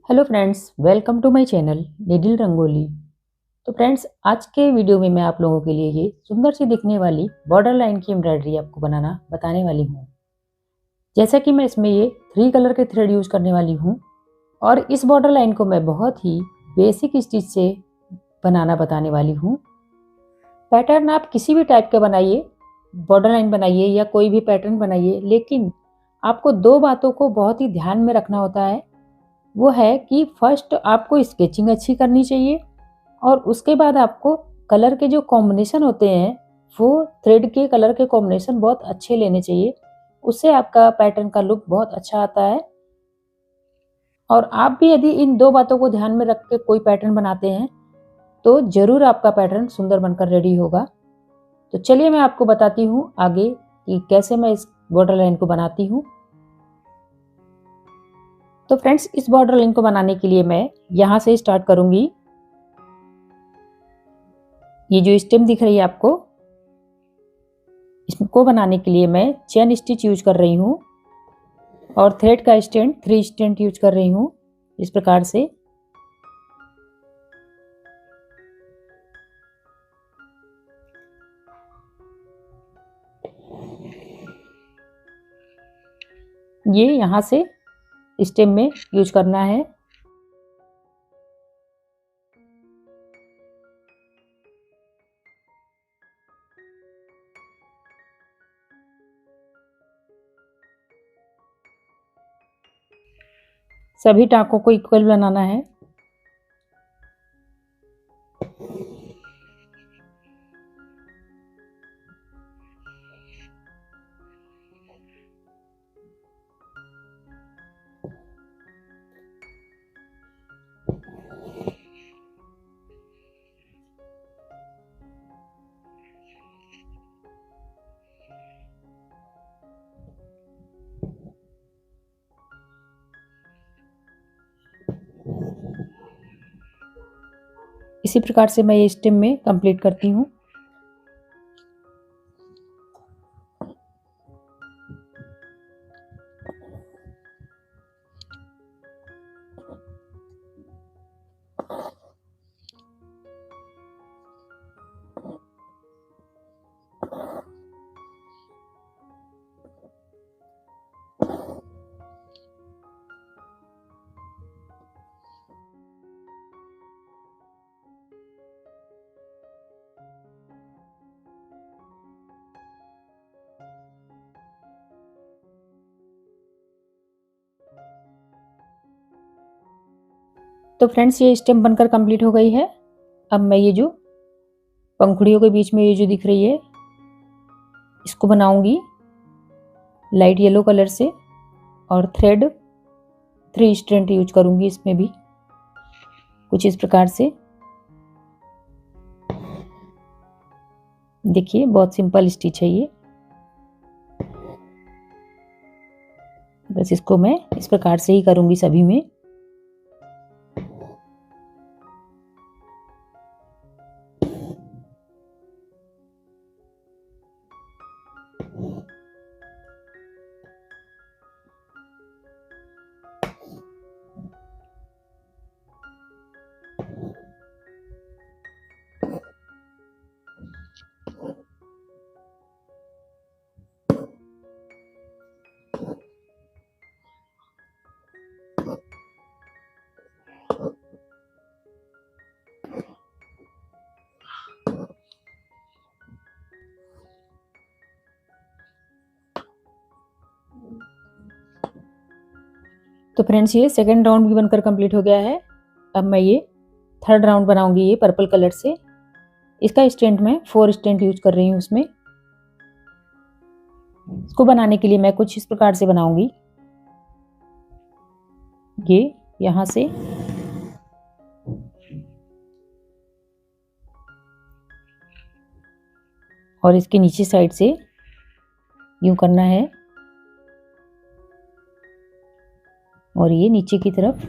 Hello friends, welcome to my channel needle rangoli. तो friends, आज के वीडियो में मैं आप लोगों के लिए ये सुंदर सी दिखने वाली बॉर्डर लाइन की एम्ब्रॉयडरी आपको बनाना बताने वाली हूँ। जैसा कि मैं इसमें ये 3 कलर के थ्रेड यूज करने वाली हूँ और इस बॉर्डर लाइन को मैं बहुत ही बेसिक स्टिच से बनाना बताने वाली हूँ। पैटर्न आप किसी भी टाइप के बनाइए, बॉर्डर लाइन बनाइए या कोई भी पैटर्न बनाइए, लेकिन आपको 2 बातों को बहुत ही ध्यान में रखना होता है। वो है कि फर्स्ट आपको स्केचिंग अच्छी करनी चाहिए और उसके बाद आपको कलर के जो कॉम्बिनेशन होते हैं वो थ्रेड के कलर के कॉम्बिनेशन बहुत अच्छे लेने चाहिए। उससे आपका पैटर्न का लुक बहुत अच्छा आता है। और आप भी यदि इन 2 बातों को ध्यान में रख के कोई पैटर्न बनाते हैं तो ज़रूर आपका पैटर्न सुंदर बनकर रेडी होगा। तो चलिए मैं आपको बताती हूँ आगे कि कैसे मैं इस बॉर्डर लाइन को बनाती हूँ। तो फ्रेंड्स, इस बॉर्डर लाइन को बनाने के लिए मैं यहाँ से स्टार्ट करूँगी। ये जो स्टेम दिख रही है आपको, इसको बनाने के लिए मैं चेन स्टिच यूज कर रही हूँ और थ्रेड का स्टैंड 3 स्टैंड यूज कर रही हूँ इस प्रकार से। ये यहाँ से स्टेम में यूज करना है। सभी टाँकों को इक्वल बनाना है। इसी प्रकार से मैं ये स्टेम में कंप्लीट करती हूँ। तो फ्रेंड्स, ये स्टेम बनकर कंप्लीट हो गई है। अब मैं ये जो पंखुड़ियों के बीच में ये जो दिख रही है, इसको बनाऊंगी लाइट येलो कलर से और थ्रेड 3 स्ट्रैंड यूज करूंगी इसमें भी कुछ इस प्रकार से। देखिए, बहुत सिंपल स्टिच है ये। बस इसको मैं इस प्रकार से ही करूंगी सभी में। तो फ्रेंड्स, ये सेकंड राउंड भी बनकर कंप्लीट हो गया है। अब मैं ये थर्ड राउंड बनाऊंगी ये पर्पल कलर से। इसका स्टैंड मैं 4 स्टैंड यूज कर रही हूँ उसमें। इसको बनाने के लिए मैं कुछ इस प्रकार से बनाऊंगी। ये यहाँ से और इसके नीचे साइड से यूं करना है और ये नीचे की तरफ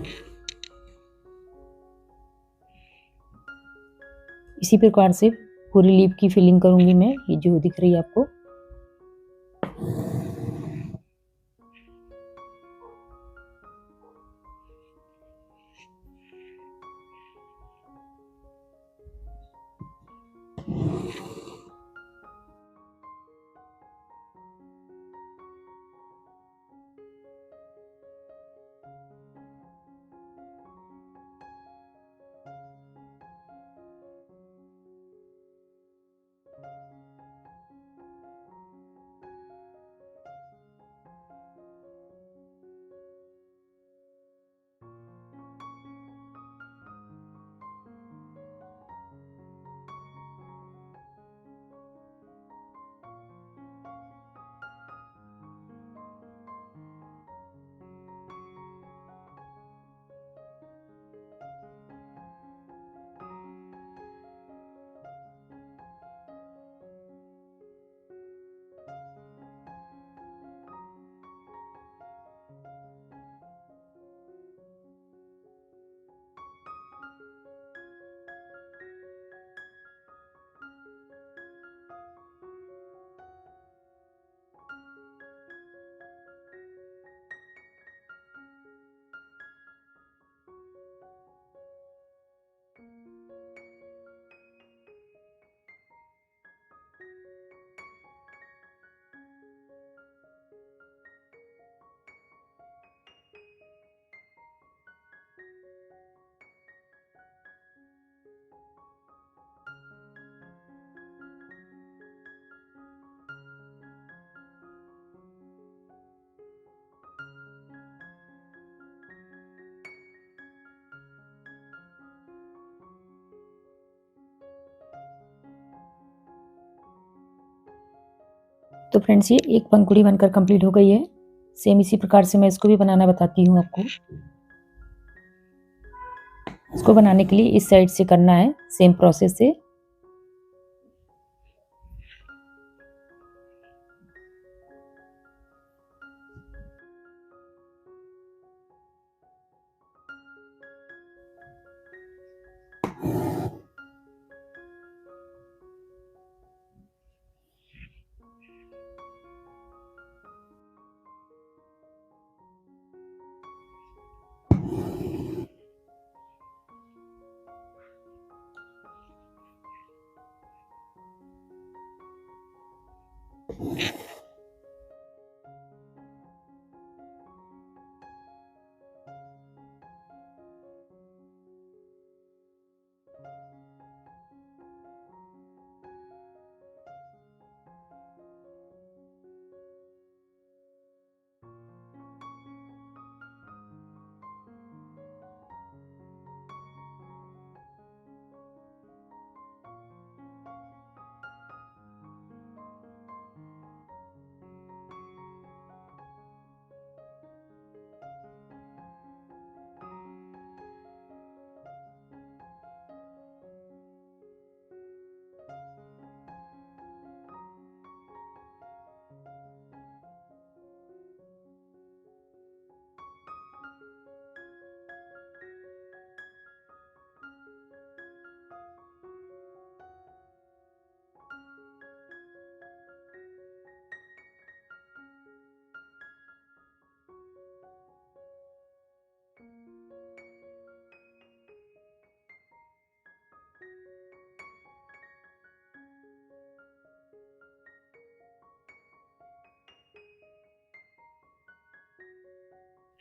इसी प्रकार से पूरी लीफ की फिलिंग करूंगी मैं। ये जो दिख रही है आपको, तो फ्रेंड्स ये एक पंखुड़ी बनकर कंप्लीट हो गई है। सेम इसी प्रकार से मैं इसको भी बनाना बताती हूँ आपको। इसको बनाने के लिए इस साइड से करना है सेम प्रोसेस से।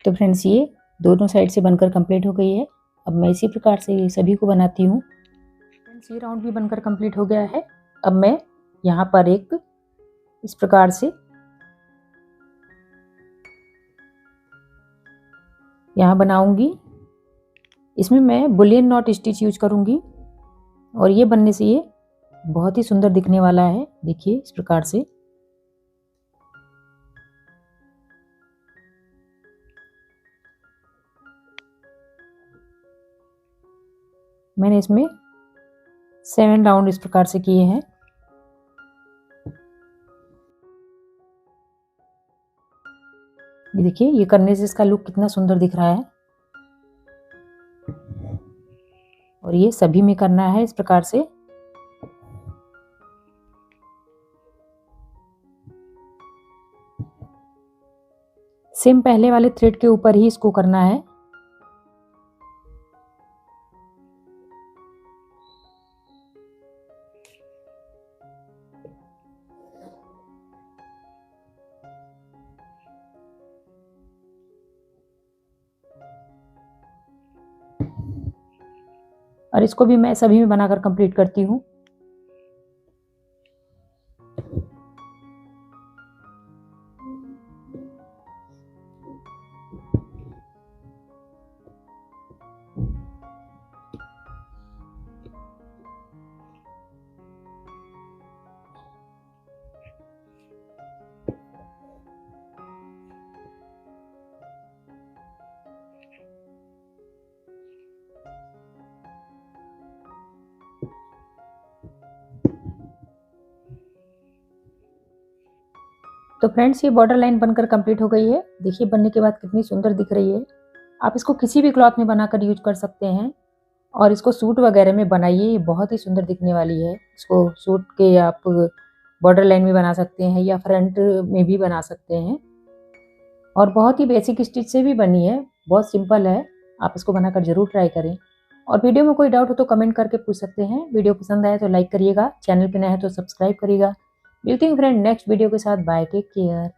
तो फ्रेंड्स ये दोनों साइड से बनकर कंप्लीट हो गई है। अब मैं इसी प्रकार से सभी को बनाती हूँ। फ्रेंड्स ये राउंड भी बनकर कंप्लीट हो गया है। अब मैं यहाँ पर एक इस प्रकार से यहाँ बनाऊंगी। इसमें मैं बुलियन नॉट स्टिच यूज करूंगी और ये बनने से ये बहुत ही सुंदर दिखने वाला है। देखिए इस प्रकार से। मैंने इसमें 7 राउंड इस प्रकार से किए हैं। ये देखिए ये करने से इसका लुक कितना सुंदर दिख रहा है। और ये सभी में करना है इस प्रकार से। सेम पहले वाले थ्रेड के ऊपर ही इसको करना है। और इसको भी मैं सभी में बनाकर कंप्लीट करती हूँ। तो फ्रेंड्स ये बॉर्डर लाइन बनकर कंप्लीट हो गई है। देखिए बनने के बाद कितनी सुंदर दिख रही है। आप इसको किसी भी क्लॉथ में बनाकर यूज कर सकते हैं और इसको सूट वगैरह में बनाइए, ये बहुत ही सुंदर दिखने वाली है। इसको सूट के आप बॉर्डर लाइन में बना सकते हैं या फ्रंट में भी बना सकते हैं। और बहुत ही बेसिक स्टिच से भी बनी है, बहुत सिंपल है। आप इसको बनाकर जरूर ट्राई करें। और वीडियो में कोई डाउट हो तो कमेंट करके पूछ सकते हैं। वीडियो पसंद आए तो लाइक करिएगा, चैनल पे नया है तो सब्सक्राइब करिएगा। मिलती हूँ फ्रेंड नेक्स्ट वीडियो के साथ। Bye, take care.